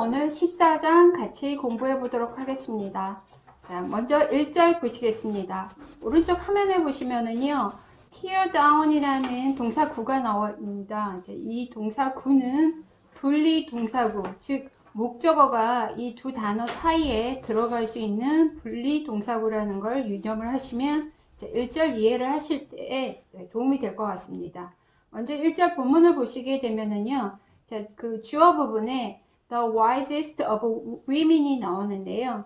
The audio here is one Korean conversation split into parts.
오늘 14장 같이 공부해 보도록 하겠습니다. 자, 먼저 1절 보시겠습니다. 오른쪽 화면에 보시면은요, tear down이라는 동사구가 나옵니다. 이 동사구는 분리 동사구, 즉 목적어가 이 두 단어 사이에 들어갈 수 있는 분리 동사구라는 걸 유념을 하시면 1절 이해를 하실 때 도움이 될 것 같습니다. 먼저 1절 본문을 보시게 되면은요, 자, 그 주어 부분에 the wisest of women이 나오는데요.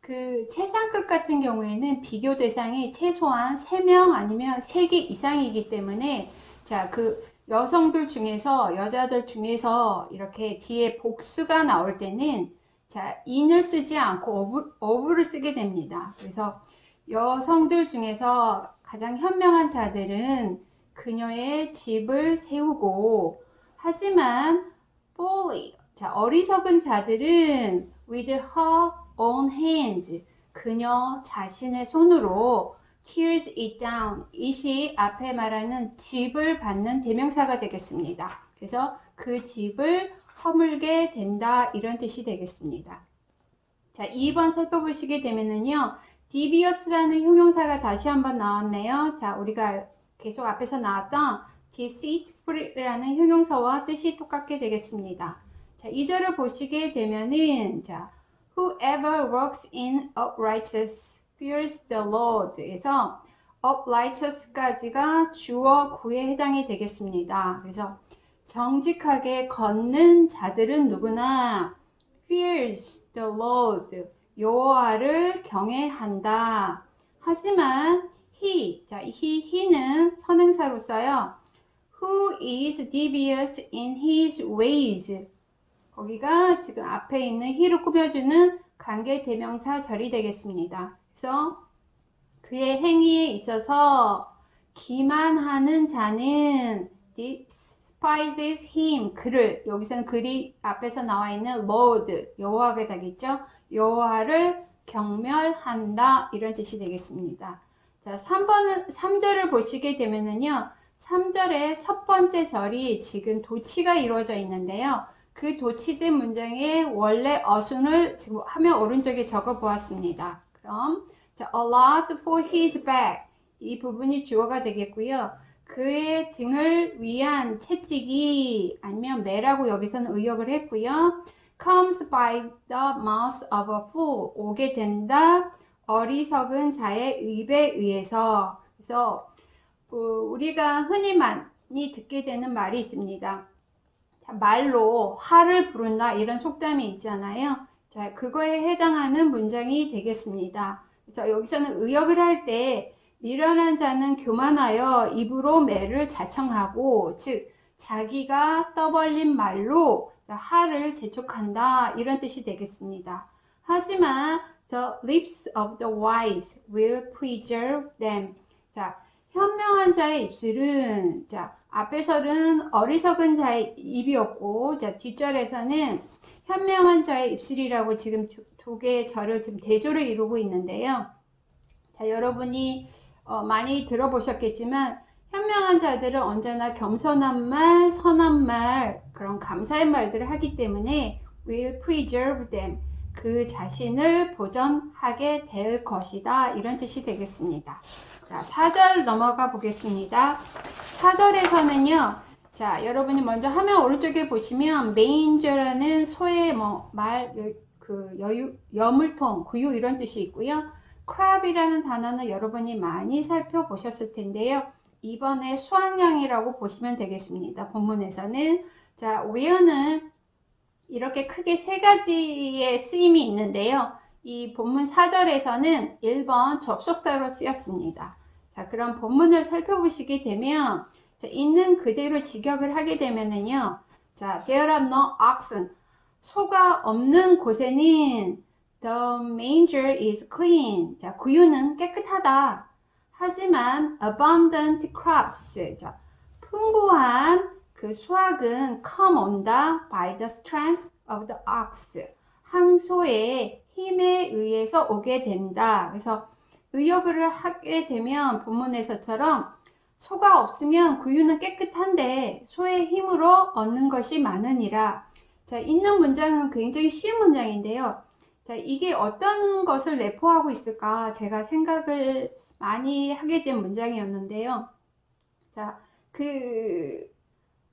그 최상급 같은 경우에는 비교 대상이 최소한 3명 아니면 3개 이상이기 때문에 자, 그 여성들 중에서 여자들 중에서 이렇게 뒤에 복수가 나올 때는 자, in을 쓰지 않고 of를 쓰게 됩니다. 그래서 여성들 중에서 가장 현명한 자들은 그녀의 집을 세우고 하지만 fully 자, 어리석은 자들은 with her own hands 그녀 자신의 손으로 tears it down 이시 앞에 말하는 집을 받는 대명사가 되겠습니다. 그래서 그 집을 허물게 된다 이런 뜻이 되겠습니다. 자, 2번 살펴보시게 되면은요, devious라는 형용사가 다시 한번 나왔네요. 자, 우리가 계속 앞에서 나왔던 deceitful이라는 형용사와 뜻이 똑같게 되겠습니다. 자, 2절을 보시게 되면은 자, whoever works in uprightness fears the Lord 에서 uprightness까지가 주어 구에 해당이 되겠습니다. 그래서 정직하게 걷는 자들은 누구나 fears the Lord 여호와를 경외한다. 하지만 he는 선행사로 써요. Who is devious in his ways 거기가 지금 앞에 있는 he를 꾸며주는 관계 대명사 절이 되겠습니다. 그래서 그의 행위에 있어서 기만하는 자는 despises him 그를 여기서는 그리 앞에서 나와 있는 Lord 여호와가 되겠죠. 여호와를 경멸한다 이런 뜻이 되겠습니다. 자, 3절을 보시게 되면은요, 3절의 첫 번째 절이 지금 도치가 이루어져 있는데요. 그 도치된 문장의 원래 어순을 지금 화면 오른쪽에 적어 보았습니다. 그럼 자, allowed for his back 이 부분이 주어가 되겠고요. 그의 등을 위한 채찍이 아니면 매라고 여기서는 의역을 했고요. comes by the mouth of a fool 오게 된다 어리석은 자의 입에 의해서 그래서 우리가 흔히 많이 듣게 되는 말이 있습니다. 자, 말로 화를 부른다 이런 속담이 있잖아요. 자, 그거에 해당하는 문장이 되겠습니다. 그래서 여기서는 의역을 할 때 미련한 자는 교만하여 입으로 매를 자청하고 즉 자기가 떠벌린 말로 하를 재촉한다 이런 뜻이 되겠습니다. 하지만 the lips of the wise will preserve them. 자, 현명한 자의 입술은 자, 앞에서는 어리석은 자의 입이었고 자, 뒷절에서는 현명한 자의 입술이라고 지금 두 개의 절을 지금 대조를 이루고 있는데요. 자, 여러분이 많이 들어보셨겠지만 현명한 자들은 언제나 겸손한 말, 선한 말, 그런 감사의 말들을 하기 때문에 will preserve them. 그 자신을 보존하게 될 것이다. 이런 뜻이 되겠습니다. 자, 4절 넘어가 보겠습니다. 4절에서는요. 자, 여러분이 먼저 화면 오른쪽에 보시면 manger라는 소의 여물통, 구유 이런 뜻이 있고요. crab이라는 단어는 여러분이 많이 살펴보셨을 텐데요. 이번에 수확량이라고 보시면 되겠습니다. 본문에서는 자, where는 이렇게 크게 세 가지의 쓰임이 있는데요. 이 본문 4절에서는 1번 접속사로 쓰였습니다. 자, 그럼 본문을 살펴보시게 되면 자, 있는 그대로 직역을 하게 되면은요. 자, there are no oxen. 소가 없는 곳에는 the manger is clean. 자, 구유는 깨끗하다. 하지만 abundant crops. 자, 풍부한 그 수확은 come 온다 by the strength of the ox. 항소의 힘에 의해서 오게 된다. 그래서 의역을 하게 되면 본문에서처럼 소가 없으면 구유는 깨끗한데 소의 힘으로 얻는 것이 많으니라. 자, 있는 문장은 굉장히 쉬운 문장인데요. 자, 이게 어떤 것을 내포하고 있을까 제가 생각을 많이 하게 된 문장이었는데요. 자,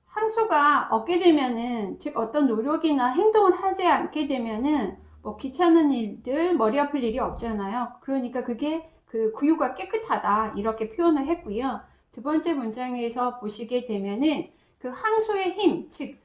항소가 없게 되면은, 즉 어떤 노력이나 행동을 하지 않게 되면은 뭐 귀찮은 일들, 머리 아플 일이 없잖아요. 그러니까 그게 그 구유가 깨끗하다 이렇게 표현을 했고요. 두 번째 문장에서 보시게 되면은 그 항소의 힘, 즉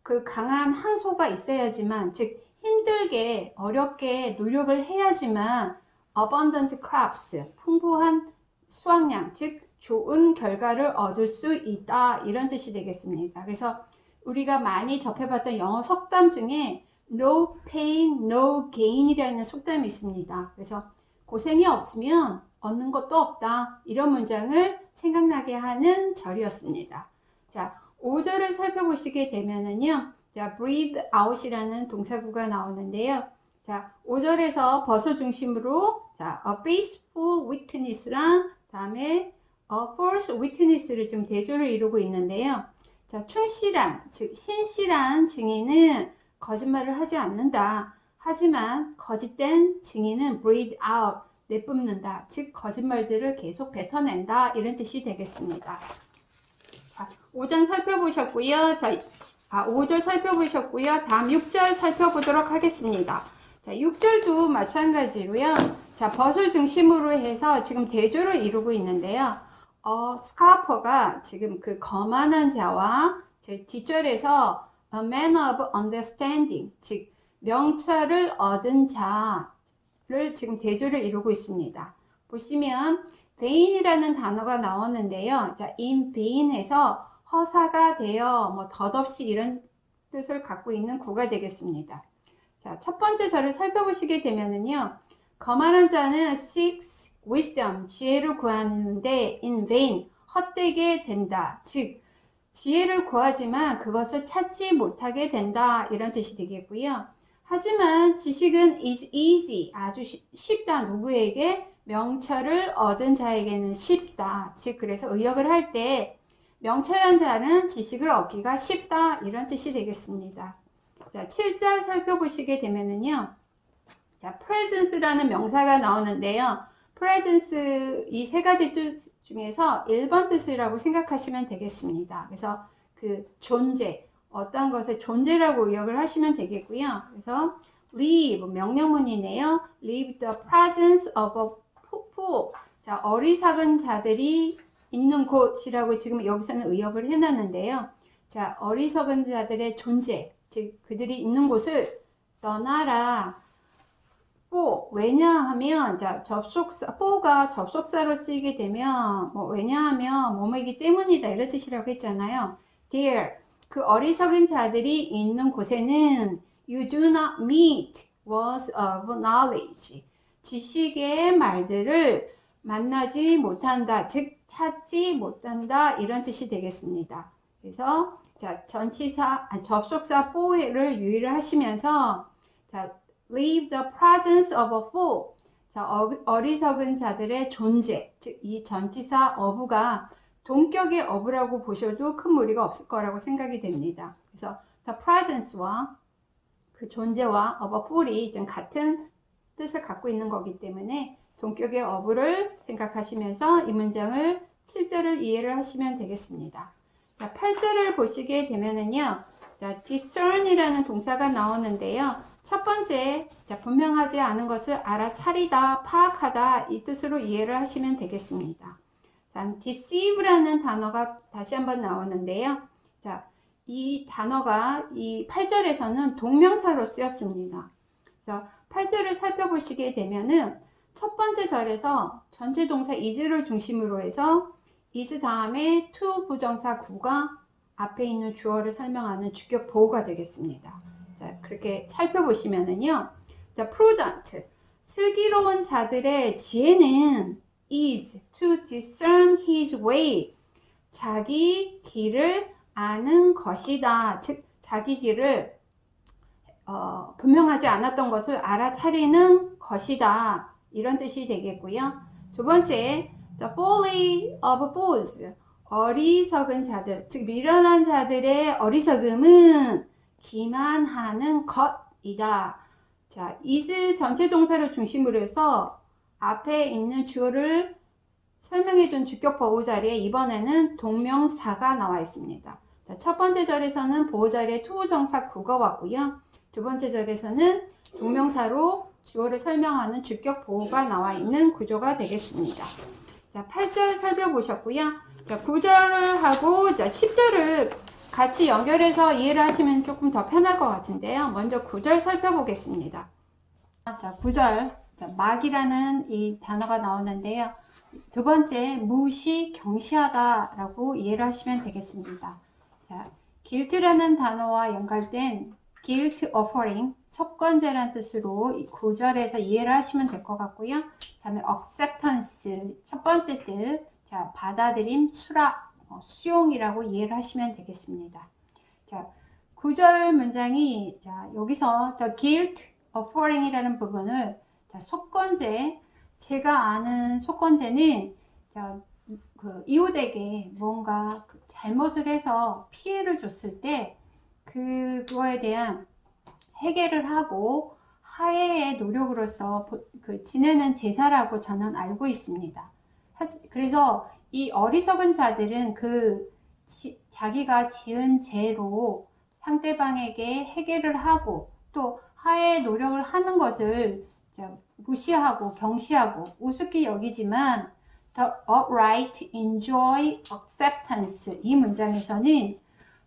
그 강한 항소가 있어야지만, 즉 힘들게 어렵게 노력을 해야지만 abundant crops, 풍부한 수확량, 즉 좋은 결과를 얻을 수 있다 이런 뜻이 되겠습니다. 그래서 우리가 많이 접해봤던 영어 속담 중에 no pain, no gain이라는 속담이 있습니다. 그래서 고생이 없으면 얻는 것도 없다 이런 문장을 생각나게 하는 절이었습니다. 자, 5절을 살펴보시게 되면은요, 자, breathe out이라는 동사구가 나오는데요. 자, 5절에서 벗어 중심으로, 자, a faithful witness랑 다음에 a false witness를 좀 대조를 이루고 있는데요. 자, 충실한, 즉 신실한 증인은 거짓말을 하지 않는다. 하지만 거짓된 증인은 breathe out, 내뿜는다. 즉 거짓말들을 계속 뱉어낸다. 이런 뜻이 되겠습니다. 자, 5장 살펴보셨고요. 자, 5절 살펴보셨고요. 다음 6절 살펴보도록 하겠습니다. 자, 6절도 마찬가지로요. 자, 벗을 중심으로 해서 지금 대조를 이루고 있는데요. 스카퍼가 지금 그 거만한 자와 뒷절에서 a man of understanding, 즉 명철을 얻은 자를 지금 대조를 이루고 있습니다. 보시면 vain이라는 단어가 나오는데요. 자, in vain에서 허사가 되어 뭐 덧없이 이런 뜻을 갖고 있는 구가 되겠습니다. 자, 첫 번째 절을 살펴보시게 되면은요. 거만한 자는 seeks wisdom, 지혜를 구하는데 in vain, 헛되게 된다. 즉 지혜를 구하지만 그것을 찾지 못하게 된다. 이런 뜻이 되겠고요. 하지만 지식은 is easy, 아주 쉽다. 누구에게? 명철을 얻은 자에게는 쉽다. 즉 그래서 의역을 할 때 명철한 자는 지식을 얻기가 쉽다. 이런 뜻이 되겠습니다. 자, 7절 살펴보시게 되면은요. 자, presence라는 명사가 나오는데요. presence 이 세 가지 뜻 중에서 1번 뜻이라고 생각하시면 되겠습니다. 그래서 그 존재, 어떤 것의 존재라고 의역을 하시면 되겠고요. 그래서 leave, 명령문이네요. leave the presence of a fool. 자, 어리석은 자들이 있는 곳이라고 지금 여기서는 의역을 해놨는데요. 자, 어리석은 자들의 존재, 즉 그들이 있는 곳을 떠나라. 왜냐하면, 자, for가 접속사로 쓰이게 되면, 왜냐하면, 뭐뭐이기 때문이다. 이런 뜻이라고 했잖아요. There, 그 어리석은 자들이 있는 곳에는 you do not meet words of knowledge. 지식의 말들을 만나지 못한다. 즉, 찾지 못한다. 이런 뜻이 되겠습니다. 그래서, 자, 접속사 for를 유의를 하시면서, 자, leave the presence of a fool. 자, 어리석은 자들의 존재, 즉 이 전치사 of가 동격의 of라고 보셔도 큰 무리가 없을 거라고 생각이 됩니다. 그래서 the presence와 그 존재와 of a fool이 좀 같은 뜻을 갖고 있는 거기 때문에 동격의 of를 생각하시면서 이 문장을 7절을 이해를 하시면 되겠습니다. 자, 8절을 보시게 되면은요. 자, discern이라는 동사가 나오는데요. 첫 번째, 자, 분명하지 않은 것을 알아차리다, 파악하다 이 뜻으로 이해를 하시면 되겠습니다. 자, deceive라는 단어가 다시 한번 나오는데요. 자, 이 단어가 이 8절에서는 동명사로 쓰였습니다. 그래서 8절을 살펴보시게 되면은 첫 번째 절에서 전체 동사 is를 중심으로 해서 is 다음에 to 부정사 구가 앞에 있는 주어를 설명하는 주격 보호가 되겠습니다. 자, 그렇게 살펴보시면은요. 자, prudent, 슬기로운 자들의 지혜는 is to discern his way. 자기 길을 아는 것이다. 즉, 자기 길을 분명하지 않았던 것을 알아차리는 것이다. 이런 뜻이 되겠고요. 두 번째, the folly of fools. 어리석은 자들, 즉 미련한 자들의 어리석음은 기만하는 것이다. 자, is 전체 동사를 중심으로 해서 앞에 있는 주어를 설명해준 주격 보호 자리에 이번에는 동명사가 나와 있습니다. 자, 첫 번째 절에서는 보호 자리에 투부정사 구가 왔고요. 두 번째 절에서는 동명사로 주어를 설명하는 주격 보호가 나와 있는 구조가 되겠습니다. 자, 8절 살펴보셨고요. 자, 9절을 하고 자, 10절을 같이 연결해서 이해를 하시면 조금 더 편할 것 같은데요. 먼저 9절 살펴보겠습니다. 자, 9절. 자, 막이라는 이 단어가 나오는데요. 두 번째, 무시, 경시하다 라고 이해를 하시면 되겠습니다. 자, guilt라는 단어와 연결된 guilt offering, 속건제라는 뜻으로 이 9절에서 이해를 하시면 될 것 같고요. 다음에 acceptance, 첫 번째 뜻, 자, 받아들임, 수락, 수용이라고 이해를 하시면 되겠습니다. 자, 9절 문장이, 자, 여기서 the guilt offering이라는 부분을, 자, 속건제, 제가 아는 속건제는, 자, 그 이웃에게 뭔가 그 잘못을 해서 피해를 줬을 때 그거에 대한 해결을 하고 화해의 노력으로서 그 지내는 제사라고 저는 알고 있습니다. 그래서 이 어리석은 자들은 그 자기가 지은 죄로 상대방에게 해결을 하고 또 화해의 노력을 하는 것을 무시하고 경시하고 우습게 여기지만 The upright enjoy acceptance, 이 문장에서는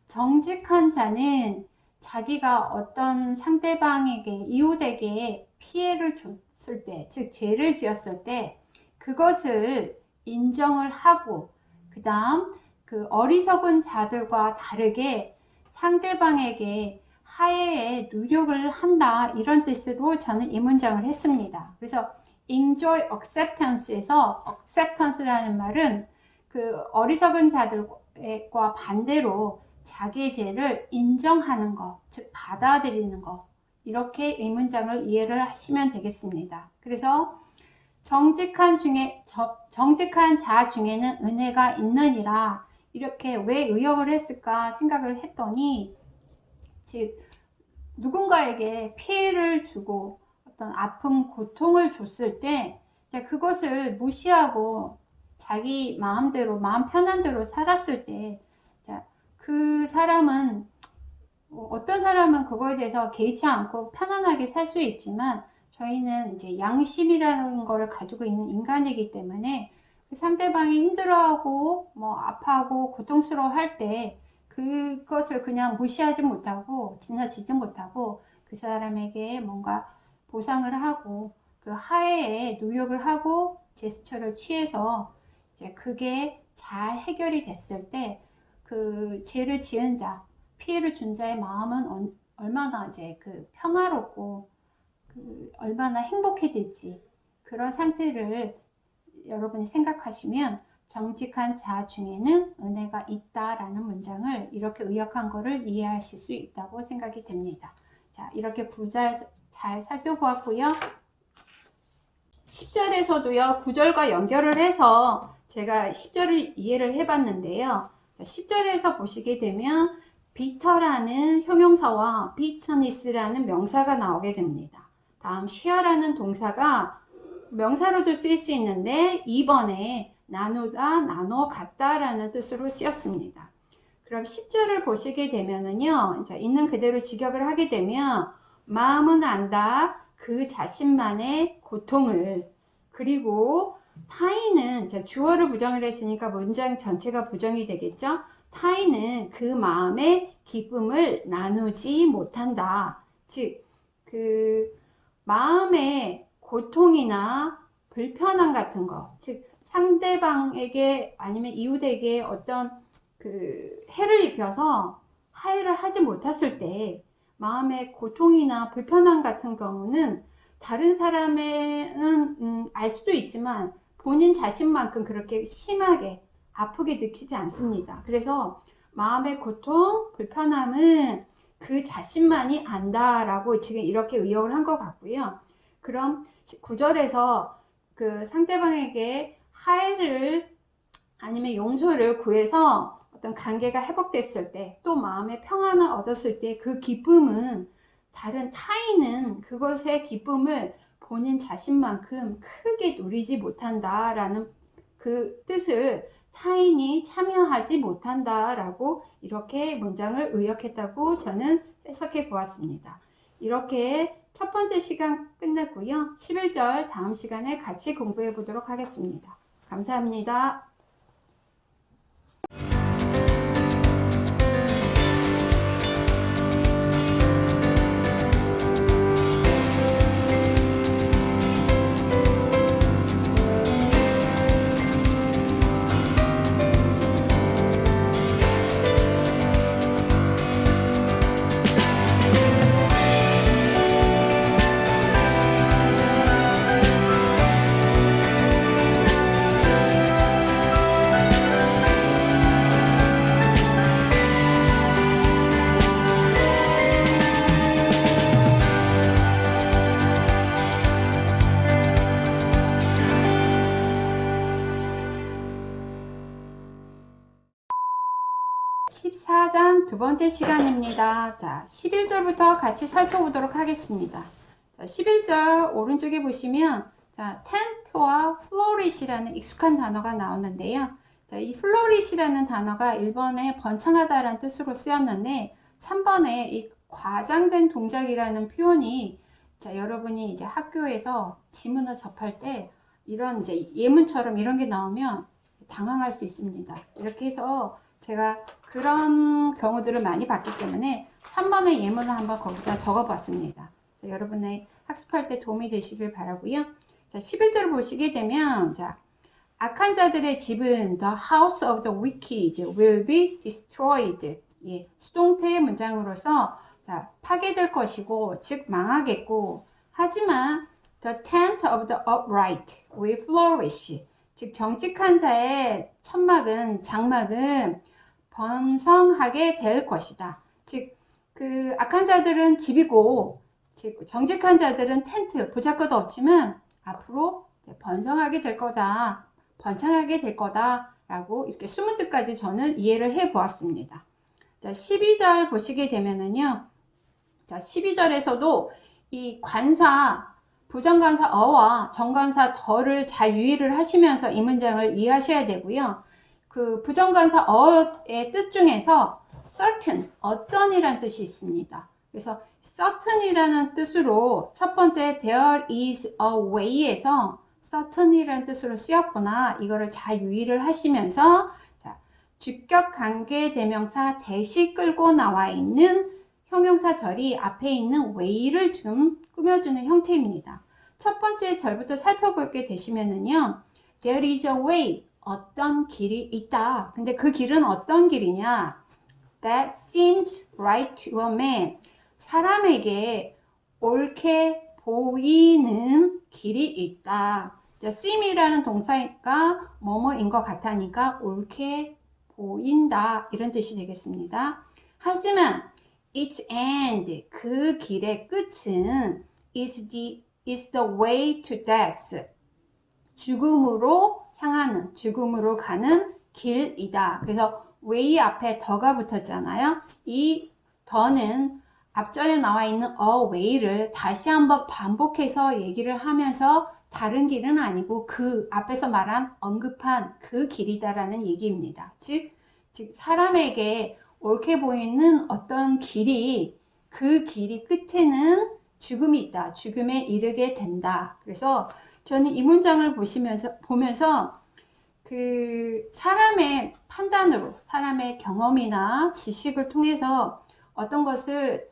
정직한 자는 자기가 어떤 상대방에게, 이웃에게 피해를 줬을 때, 즉 죄를 지었을 때 그것을 인정을 하고, 그 다음 그 어리석은 자들과 다르게 상대방에게 화해에 노력을 한다, 이런 뜻으로 저는 이 문장을 했습니다. 그래서 enjoy acceptance에서 acceptance라는 말은 그 어리석은 자들과 반대로 자기의 죄를 인정하는 것, 즉 받아들이는 것, 이렇게 이 문장을 이해를 하시면 되겠습니다. 그래서 정직한 자 중에는 은혜가 있느니라, 이렇게 왜 의역을 했을까 생각을 했더니, 즉 누군가에게 피해를 주고 어떤 아픔, 고통을 줬을 때 그것을 무시하고 자기 마음대로, 마음 편한 대로 살았을 때, 그 사람은, 어떤 사람은 그거에 대해서 개의치 않고 편안하게 살 수 있지만, 저희는 이제 양심이라는 걸 가지고 있는 인간이기 때문에 상대방이 힘들어하고 뭐 아파하고 고통스러워 할 때 그것을 그냥 무시하지 못하고 지나치지 못하고 그 사람에게 뭔가 보상을 하고 그 화해에 노력을 하고 제스처를 취해서 이제 그게 잘 해결이 됐을 때 그 죄를 지은 자, 피해를 준 자의 마음은 얼마나 이제 그 평화롭고 그 얼마나 행복해질지, 그런 상태를 여러분이 생각하시면 정직한 자 중에는 은혜가 있다라는 문장을 이렇게 의역한 거를 이해하실 수 있다고 생각이 됩니다. 자, 이렇게 9절 잘 살펴보았고요. 10절에서도요, 9절과 연결을 해서 제가 10절을 이해를 해봤는데요. 10절에서 보시게 되면 비터라는 형용사와 bitterness라는 명사가 나오게 됩니다. 다음 share라는 동사가 명사로도 쓰일 수 있는데 2번에 나누다, 나눠 갖다라는 뜻으로 쓰였습니다. 그럼 10절을 보시게 되면은요, 있는 그대로 직역을 하게 되면 마음은 안다, 그 자신만의 고통을, 그리고 타인은, 주어를 부정을 했으니까 문장 전체가 부정이 되겠죠. 타인은 그 마음의 기쁨을 나누지 못한다. 즉, 그 마음의 고통이나 불편함 같은 거, 즉 상대방에게 아니면 이웃에게 어떤 그 해를 입혀서 화해를 하지 못했을 때 마음의 고통이나 불편함 같은 경우는 다른 사람은 알 수도 있지만 본인 자신만큼 그렇게 심하게 아프게 느끼지 않습니다. 그래서 마음의 고통, 불편함은 그 자신만이 안다라고 지금 이렇게 의역을 한 것 같고요. 그럼 9절에서 그 상대방에게 화해를 아니면 용서를 구해서 어떤 관계가 회복됐을 때, 또 마음의 평안을 얻었을 때 그 기쁨은 다른 타인은 그것의 기쁨을 본인 자신만큼 크게 누리지 못한다라는 그 뜻을 타인이 참여하지 못한다라고 이렇게 문장을 의역했다고 저는 해석해 보았습니다. 이렇게 첫 번째 시간 끝났고요. 11절 다음 시간에 같이 공부해 보도록 하겠습니다. 감사합니다. 14장 두 번째 시간입니다. 자, 11절부터 같이 살펴보도록 하겠습니다. 자, 11절 오른쪽에 보시면 자, tent와 flourish라는 익숙한 단어가 나오는데요. 자, 이 flourish라는 단어가 1번에 번창하다라는 뜻으로 쓰였는데 3번에 이 과장된 동작이라는 표현이 자, 여러분이 이제 학교에서 지문을 접할 때 이런 이제 예문처럼 이런 게 나오면 당황할 수 있습니다. 이렇게 해서 제가 그런 경우들을 많이 봤기 때문에 3번의 예문을 한번 거기다 적어 봤습니다. 여러분의 학습할 때 도움이 되시길 바라고요. 자, 11절 보시게 되면 자, 악한 자들의 집은 the house of the wicked will be destroyed. 예, 수동태 문장으로서 자, 파괴될 것이고 즉 망하겠고 하지만 the tent of the upright will flourish. 즉 정직한 자의 천막은 장막은 번성하게 될 것이다. 즉 그 악한 자들은 집이고 즉 정직한 자들은 텐트 보잘것도 없지만 앞으로 번성하게 될 거다. 번창하게 될 거다 라고 이렇게 숨은 뜻까지 저는 이해를 해 보았습니다. 자, 12절 보시게 되면은요. 자, 12절에서도 이 관사 부정관사 어와 정관사 더를 잘 유의를 하시면서 이 문장을 이해하셔야 되고요. 그 부정관사 어의 뜻 중에서 certain, 어떤이란 뜻이 있습니다. 그래서 certain이라는 뜻으로 첫 번째 there is a way에서 certain이라는 뜻으로 쓰였구나. 이거를 잘 유의를 하시면서 자, 주격 관계 대명사 대시 끌고 나와 있는 형용사절이 앞에 있는 way를 좀 꾸며주는 형태입니다. 첫 번째 절부터 살펴볼게 되시면은요. There is a way. 어떤 길이 있다. 근데 그 길은 어떤 길이냐? That seems right to a man. 사람에게 옳게 보이는 길이 있다. 자, seem이라는 동사니까 뭐뭐인 것 같으니까 옳게 보인다. 이런 뜻이 되겠습니다. 하지만 its end, 그 길의 끝은 is the way to death. 죽음으로 향하는, 죽음으로 가는 길이다. 그래서 way 앞에 더가 붙었잖아요. 이 더는 앞절에 나와 있는 a way를 다시 한번 반복해서 얘기를 하면서 다른 길은 아니고 그 앞에서 말한 언급한 그 길이다라는 얘기입니다. 즉 사람에게 옳게 보이는 어떤 길이 그 길이 끝에는 죽음이 있다. 죽음에 이르게 된다. 그래서 저는 이 문장을 보면서 그 사람의 판단으로, 사람의 경험이나 지식을 통해서 어떤 것을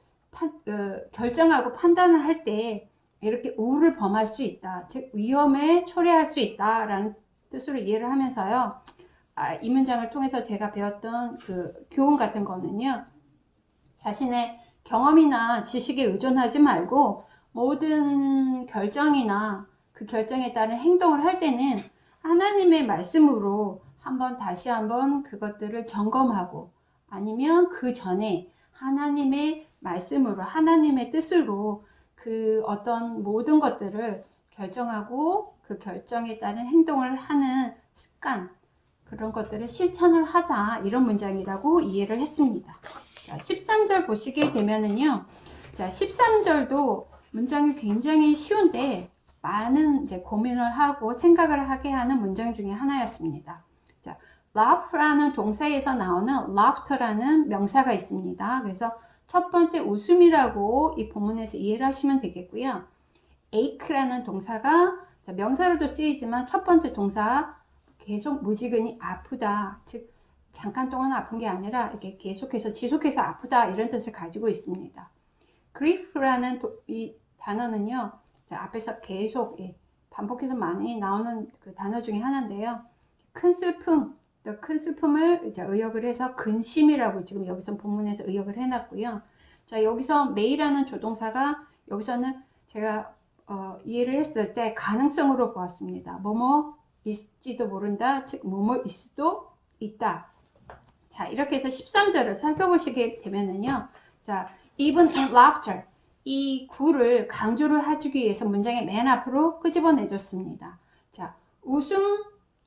결정하고 판단을 할 때 이렇게 우를 범할 수 있다. 즉 위험에 초래할 수 있다라는 뜻으로 이해를 하면서요. 이 문장을 통해서 제가 배웠던 그 교훈 같은 거는요. 자신의 경험이나 지식에 의존하지 말고 모든 결정이나 그 결정에 따른 행동을 할 때는 하나님의 말씀으로 다시 한번 그것들을 점검하고 아니면 그 전에 하나님의 말씀으로 하나님의 뜻으로 그 어떤 모든 것들을 결정하고 그 결정에 따른 행동을 하는 습관, 그런 것들을 실천을 하자, 이런 문장이라고 이해를 했습니다. 자, 13절 보시게 되면은요, 자, 13절도 문장이 굉장히 쉬운데 많은 이제 고민을 하고 생각을 하게 하는 문장 중에 하나였습니다. 자, laugh라는 동사에서 나오는 laughter라는 명사가 있습니다. 그래서 첫 번째 웃음이라고 이 본문에서 이해를 하시면 되겠고요. ache라는 동사가 명사로도 쓰이지만 첫 번째 동사 계속 무지근히 아프다, 즉 잠깐 동안 아픈 게 아니라 이렇게 계속해서 지속해서 아프다, 이런 뜻을 가지고 있습니다. grief라는 이 단어는요, 자, 앞에서 계속 반복해서 많이 나오는 그 단어 중에 하나인데요. 큰 슬픔, 큰 슬픔을 이제 의역을 해서 근심이라고 지금 여기서 본문에서 의역을 해놨고요. 자, 여기서 may라는 조동사가 여기서는 제가 이해를 했을 때 가능성으로 보았습니다. 뭐뭐 있지도 모른다, 즉 뭐뭐 있을 수도 있다. 자, 이렇게 해서 13절을 살펴보시게 되면은요, 자, even in laughter, 이 구를 강조를 해주기 위해서 문장의 맨 앞으로 끄집어내줬습니다. 자,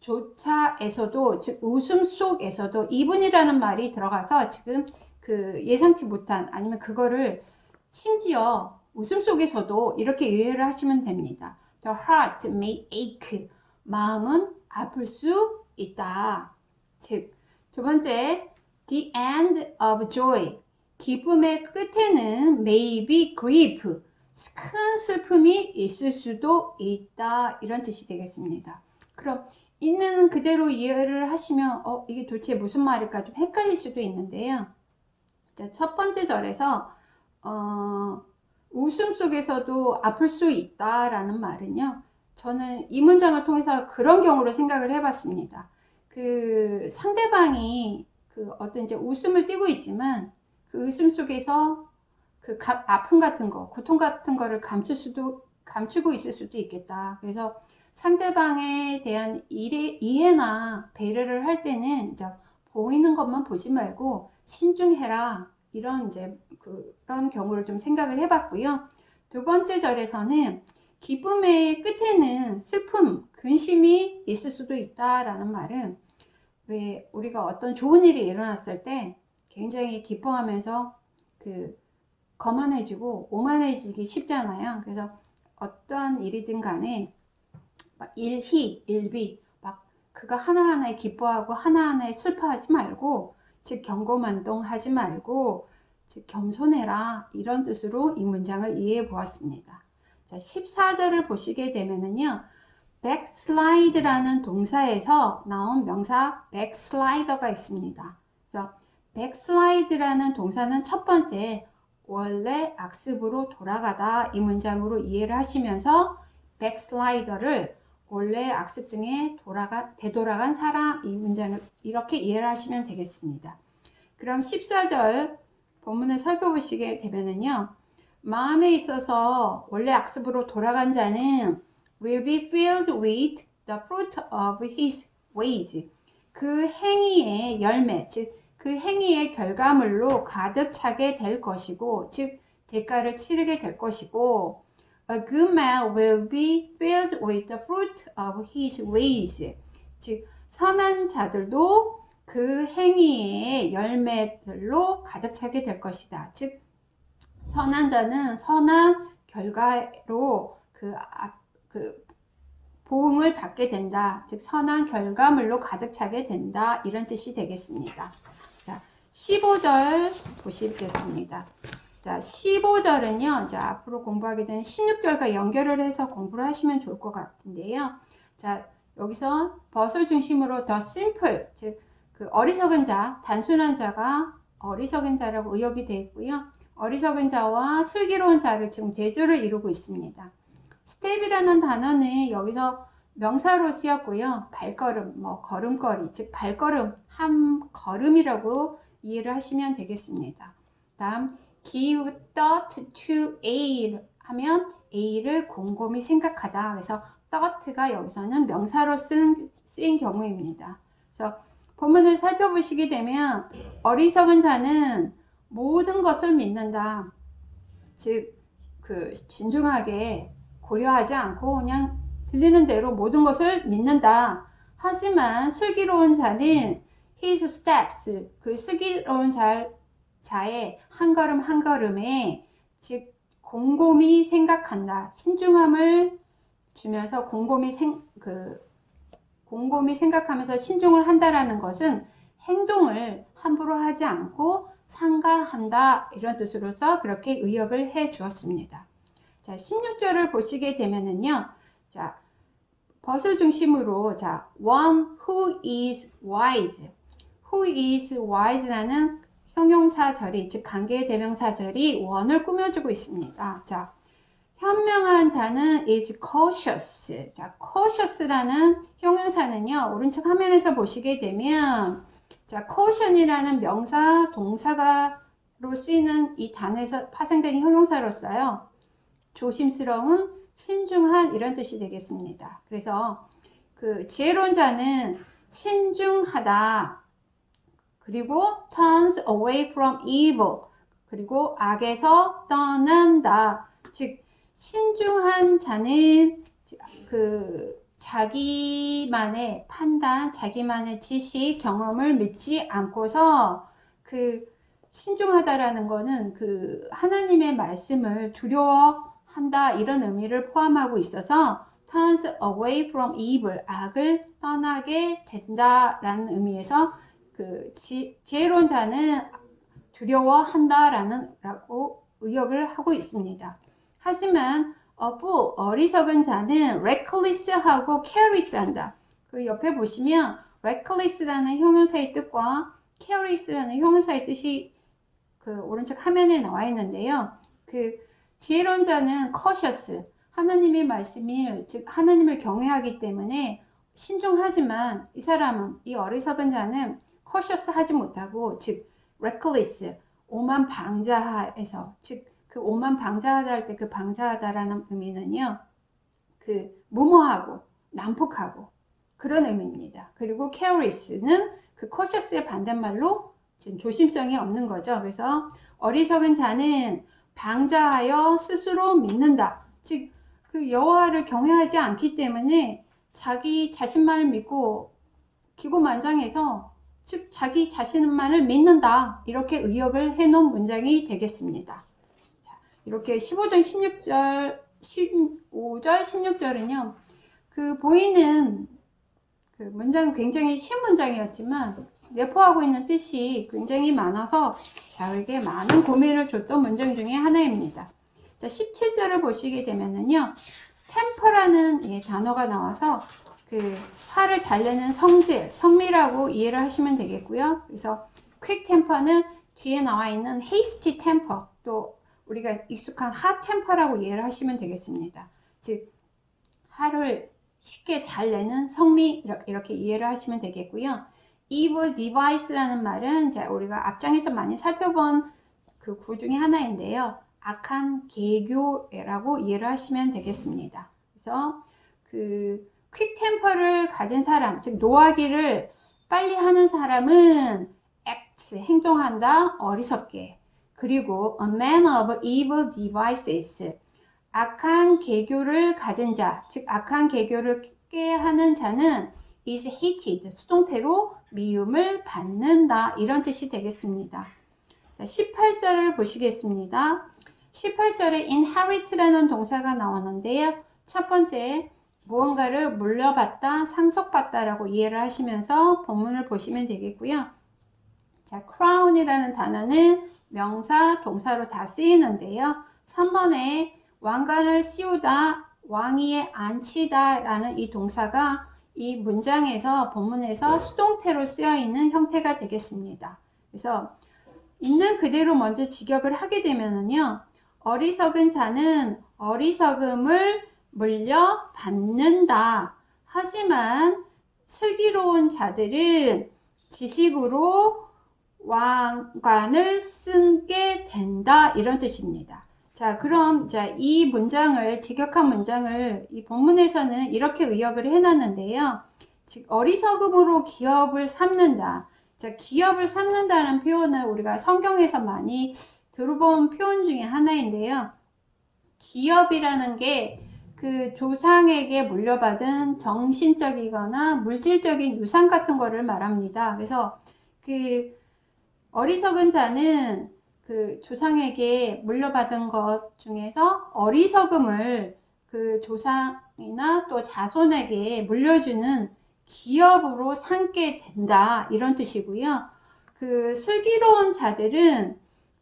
웃음조차에서도, 즉 웃음 속에서도 even이라는 말이 들어가서 지금 그 예상치 못한, 아니면 그거를 심지어 웃음 속에서도 이렇게 이해를 하시면 됩니다. The heart may ache, 마음은 아플 수 있다. 즉, 두 번째, the end of joy, 기쁨의 끝에는 may be grief, 큰 슬픔이 있을 수도 있다, 이런 뜻이 되겠습니다. 그럼 있는 그대로 이해를 하시면 이게 도대체 무슨 말일까 좀 헷갈릴 수도 있는데요. 자, 첫 번째 절에서 웃음 속에서도 아플 수 있다라는 말은요, 저는 이 문장을 통해서 그런 경우를 생각을 해봤습니다. 그 상대방이 그 어떤 이제 웃음을 띠고 있지만 그 웃음 속에서 그 아픔 같은 거, 고통 같은 거를 감추고 있을 수도 있겠다. 그래서 상대방에 대한 이해나 배려를 할 때는 이제 보이는 것만 보지 말고 신중해라, 이런 이제 그런 경우를 좀 생각을 해봤고요. 두 번째 절에서는 기쁨의 끝에는 슬픔, 근심이 있을 수도 있다라는 말은, 왜 우리가 어떤 좋은 일이 일어났을 때 굉장히 기뻐하면서 그 거만해지고 오만해지기 쉽잖아요. 그래서 어떤 일이든 간에 막 일희, 일비, 막 그거 하나하나에 기뻐하고 하나하나에 슬퍼하지 말고, 즉 경고만동하지 말고, 즉 겸손해라, 이런 뜻으로 이 문장을 이해해 보았습니다. 자, 14절을 보시게 되면은요, backslide라는 동사에서 나온 명사 backslider가 있습니다. 그래서 backslide라는 동사는 첫 번째, 원래 악습으로 돌아가다, 이 문장으로 이해를 하시면서 backslider를 원래 악습 등에 되돌아간 사람, 이 문장을 이렇게 이해를 하시면 되겠습니다. 그럼 14절 본문을 살펴보시게 되면은요, 마음에 있어서 원래 악습으로 돌아간 자는 will be filled with the fruit of his ways, 그 행위의 열매, 즉 그 행위의 결과물로 가득 차게 될 것이고, 즉 대가를 치르게 될 것이고, a good man will be filled with the fruit of his ways, 즉 선한 자들도 그 행위의 열매들로 가득 차게 될 것이다. 즉 선한 자는 선한 결과로 그 보응을 받게 된다. 즉 선한 결과물로 가득 차게 된다, 이런 뜻이 되겠습니다. 자, 15절 보시겠습니다. 자, 15절은요, 자, 앞으로 공부하게 되는 16절과 연결을 해서 공부를 하시면 좋을 것 같은데요. 자, 여기서 벗을 중심으로 더 simple, 즉 그 어리석은 자, 단순한 자가 어리석은 자라고 의역이 되어 있고요. 어리석은 자와 슬기로운 자를 지금 대조를 이루고 있습니다. 스텝이라는 단어는 여기서 명사로 쓰였고요. 발걸음, 걸음걸이, 즉 발걸음, 한 걸음이라고 이해를 하시면 되겠습니다. 다음, give thought to A 하면 A를 곰곰이 생각하다. 그래서 thought가 여기서는 명사로 쓰인 경우입니다. 그래서 본문을 살펴보시게 되면 어리석은 자는 모든 것을 믿는다. 즉, 진중하게 고려하지 않고 그냥 들리는 대로 모든 것을 믿는다 하지만 슬기로운 자는 his steps, 그 슬기로운 자의 한 걸음 한 걸음에 즉 곰곰이 생각한다. 신중함을 주면서 곰곰이 생각하면서 신중을 한다라는 것은 행동을 함부로 하지 않고 삼가한다 이런 뜻으로서 그렇게 의역을 해 주었습니다. 자, 16절을 보시게 되면은요. 자, 벗을 중심으로 자, one who is wise. who is wise라는 형용사절이 즉 관계 대명사절이 원을 꾸며주고 있습니다. 자, 현명한 자는 is cautious. 자, cautious라는 형용사는요. 오른쪽 화면에서 보시게 되면 자, caution이라는 명사 동사가로 쓰이는 이 단어에서 파생된 형용사로서요. 조심스러운, 신중한 이런 뜻이 되겠습니다. 그래서 그 지혜로운 자는 신중하다. 그리고 turns away from evil. 그리고 악에서 떠난다. 즉 신중한 자는 그 자기만의 판단, 자기만의 지식, 경험을 믿지 않고서 그 신중하다라는 거는 그 하나님의 말씀을 두려워한다 이런 의미를 포함하고 있어서 turns away from evil, 악을 떠나게 된다라는 의미에서 그 지혜로운 자는 두려워한다라는 라고 의역을 하고 있습니다. 하지만 어리석은 자는 reckless하고 careless한다. 그 옆에 보시면 reckless라는 형용사의 뜻과 careless라는 형용사의 뜻이 그 오른쪽 화면에 나와 있는데요. 그 지혜로운 자는 cautious, 하나님의 말씀이 즉 하나님을 경외하기 때문에 신중하지만 이 사람은 이 어리석은 자는 cautious 하지 못하고 즉 reckless, 오만방자하에서 즉 그 오만방자하다 할 때 그 방자하다라는 의미는요. 그 무모하고 난폭하고 그런 의미입니다. 그리고 careless는 그 cautious의 반대말로 지금 조심성이 없는 거죠. 그래서 어리석은 자는 방자하여 스스로 믿는다. 즉 그 여호와를 경외하지 않기 때문에 자기 자신만을 믿고 기고만장해서 즉 자기 자신만을 믿는다 이렇게 의역을 해놓은 문장이 되겠습니다. 자, 이렇게 15절 15절 16절은요 그 보이는 그 문장은 굉장히 쉬운 문장이었지만 내포하고 있는 뜻이 굉장히 많아서 저에게 많은 고민을 줬던 문장 중에 하나입니다. 자, 17절을 보시게 되면은요 템퍼라는 단어가 나와서 그 화를 잘 내는 성질, 성미라고 이해를 하시면 되겠고요. 그래서 quick temper는 뒤에 나와 있는 hasty temper, 또 우리가 익숙한 hot temper라고 이해를 하시면 되겠습니다. 즉 화를 쉽게 잘 내는 성미 이렇게 이해를 하시면 되겠고요. evil device라는 말은 자, 우리가 앞장에서 많이 살펴본 그 구 중에 하나인데요. 악한 계교라고 이해를 하시면 되겠습니다. 그래서 그 퀵 템퍼를 가진 사람, 즉 노하기를 빨리 하는 사람은 act, 행동한다, 어리석게. 그리고 a man of evil devices, 악한 계교를 가진 자, 즉 악한 계교를 깨하는 자는 is hated, 수동태로 미움을 받는다 이런 뜻이 되겠습니다. 자, 18절을 보시겠습니다. 18절에 inherit라는 동사가 나오는데요. 첫 번째 무언가를 물려받다, 상속받다 라고 이해를 하시면서 본문을 보시면 되겠고요. 자, crown이라는 단어는 명사, 동사로 다 쓰이는데요. 3번에 왕관을 씌우다, 왕위에 앉히다 라는 이 동사가 이 문장에서 본문에서 수동태로 쓰여 있는 형태가 되겠습니다. 그래서 있는 그대로 먼저 직역을 하게 되면은요. 어리석은 자는 어리석음을 물려받는다. 하지만 슬기로운 자들은 지식으로 왕관을 쓰게 된다. 이런 뜻입니다. 자, 그럼 이 문장을 직역한 문장을 이 본문에서는 이렇게 의역을 해놨는데요. 즉 어리석음으로 기업을 삼는다. 자, 기업을 삼는다는 표현을 우리가 성경에서 많이 들어본 표현 중에 하나인데요. 기업이라는 게 그 조상에게 물려받은 정신적이거나 물질적인 유산 같은 거를 말합니다. 그래서 그 어리석은 자는 그 조상에게 물려받은 것 중에서 어리석음을 그 조상이나 또 자손에게 물려주는 기업으로 삼게 된다, 이런 뜻이고요. 그 슬기로운 자들은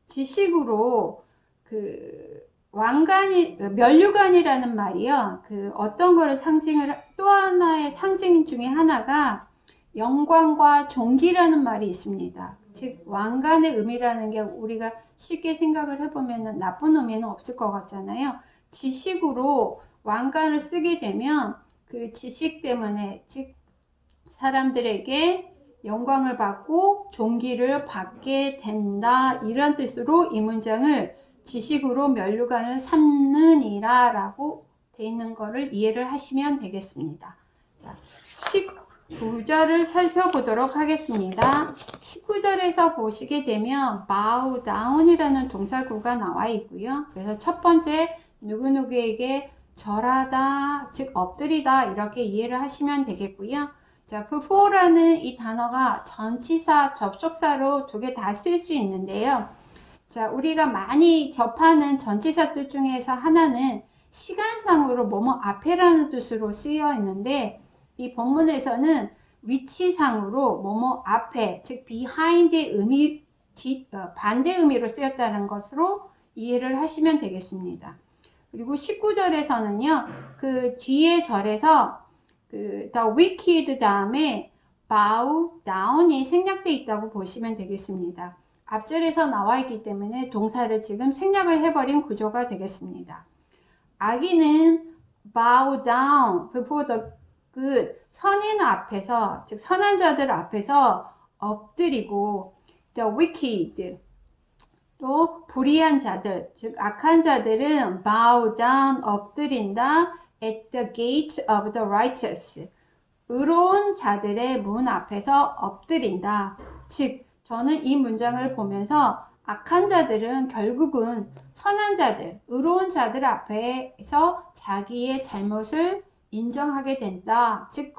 지식으로 그 왕관이, 면류관이라는 말이요, 그 어떤 거를 상징을, 또 하나의 상징 중에 하나가 영광과 존귀라는 말이 있습니다. 즉 왕관의 의미라는 게 우리가 쉽게 생각을 해보면 나쁜 의미는 없을 것 같잖아요. 지식으로 왕관을 쓰게 되면 그 지식 때문에, 즉 사람들에게 영광을 받고 존귀를 받게 된다, 이런 뜻으로 이 문장을 지식으로 면류관을 삼느니라 라고 되어 있는 것을 이해를 하시면 되겠습니다. 자, 19절을 살펴보도록 하겠습니다. 19절에서 보시게 되면 bow down이라는 동사구가 나와 있고요. 그래서 첫 번째 누구누구에게 절하다, 즉 엎드리다, 이렇게 이해를 하시면 되겠고요. 자, before라는 이 단어가 전치사, 접속사로 두 개 다 쓸 수 있는데요. 자, 우리가 많이 접하는 전치사 뜻 중에서 하나는 시간상으로 뭐뭐 앞에라는 뜻으로 쓰여 있는데, 이 본문에서는 위치상으로 뭐뭐 앞에, 즉 behind의 의미, 반대 의미로 쓰였다는 것으로 이해를 하시면 되겠습니다. 그리고 19절에서는요, 그 뒤에 절에서 그 the wicked 다음에 bow down이 생략되어 있다고 보시면 되겠습니다. 앞절에서 나와 있기 때문에 동사를 지금 생략을 해버린 구조가 되겠습니다. 악인은 bow down before the good, 선인 앞에서, 즉 선한 자들 앞에서 엎드리고, the wicked, 또 불의한 자들, 즉 악한 자들은 bow down, 엎드린다, at the gate of the righteous, 의로운 자들의 문 앞에서 엎드린다. 즉 저는 이 문장을 보면서 악한 자들은 결국은 선한 자들, 의로운 자들 앞에서 자기의 잘못을 인정하게 된다, 즉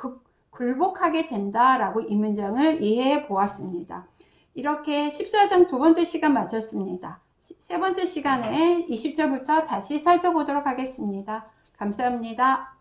굴복하게 된다라고 이 문장을 이해해 보았습니다. 이렇게 14장 두 번째 시간 마쳤습니다. 세 번째 시간에 20절부터 다시 살펴보도록 하겠습니다. 감사합니다.